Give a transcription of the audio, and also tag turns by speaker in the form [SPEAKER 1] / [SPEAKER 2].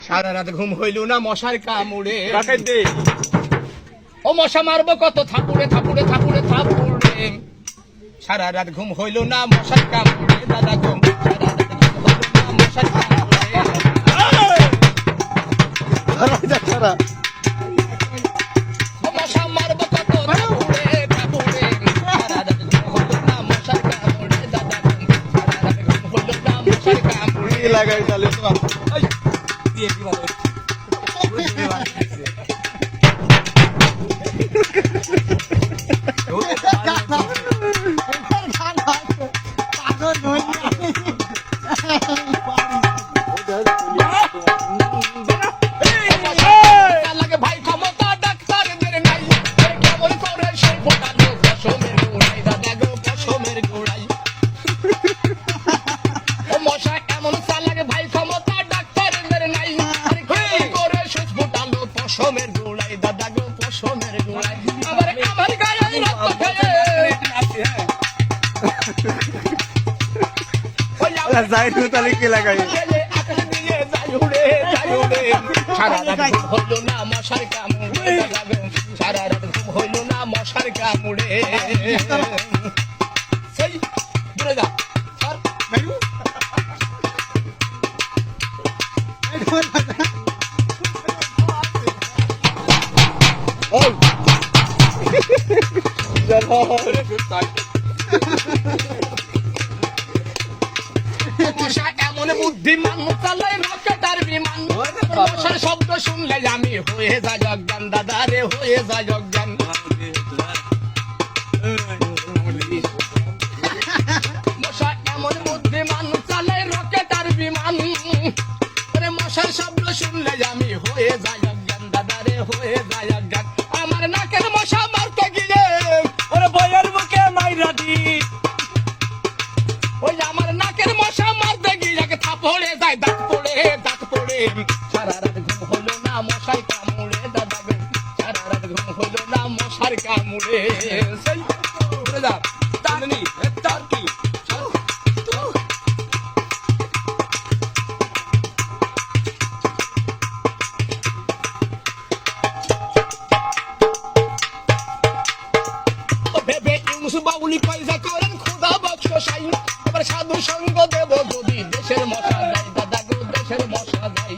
[SPEAKER 1] সারা রাত ঘুম হইল না মশার কামড়ে ও মশা মারবো কত থাপুড়ে থাপুড়ে থাপুড়ে থাপুড়ে সারা রাত ঘুম হইল না মশার কামড়ে দাদা ঘুম সারা রাত ঘুম হইল না মশার কামড়ে ও মশা মারবো কত থাপুড়ে থাপুড়ে সারা রাত ঘুম হইল না মশার কামড়ে দাদা ঘুম সারা রাত ঘুম হইল না মশার কামড়ে
[SPEAKER 2] লাগাই তাহলে তো
[SPEAKER 1] দিয়ে দিবা ভাই ক্ষমতা ডাক্তারদের নাই কেমন করে সেই ফোটানো পশমের গোড়াই দাদা গো পশমের গোড়াই ও মশা এমন চালাকে ভাই ক্ষমতা ডাক্তারদের নাই কেমন করে সেই ফোটানো পশমের গোড়াই দাদা গো পশমের গোড়াই আমার গায়ে রক্ত খেয়ে
[SPEAKER 2] যাই তো তাহলে কে লাগাই
[SPEAKER 1] সারা রাত হইল না মশার কামড়ে সারা রাত হইল না মশার কামড়ে সেই দূরে যা মশা এমন বুদ্ধিমান চালায় রকেটার বিমান মশার শব্দ শুনলে আমি হয়ে যাই অজ্ঞান দাদা রে হয়ে যাই অজ্ঞান মশা এমন বুদ্ধিমান চালায় রকেটার বিমান মশার শব্দ শুনলে আমি হয়ে যাই অজ্ঞান দাদা রে হয়ে যাই অজ্ঞান আমার নাকের মশা মারতে গিয়ে
[SPEAKER 2] ওরে বইয়ের মুখে মাইরা দি
[SPEAKER 1] ওই আমার নাকের মশা মারতে গিয়ে থাপড়ে যায় দাঁত পড়ে সারা রাত ঘুম হলো না মশার কামড়ে দাদা গো সারা রাত ঘুম হলো না মশার কামড়ে সেই ঘুরে যা টানি তার কি ভেবে ইউনুস বাউলি কয়জা করেন খোদা বক্স সাই এবার সাধু সঙ্গ দেব যদি দেশের মশা যায় দাদা গো দেশের মশা যায়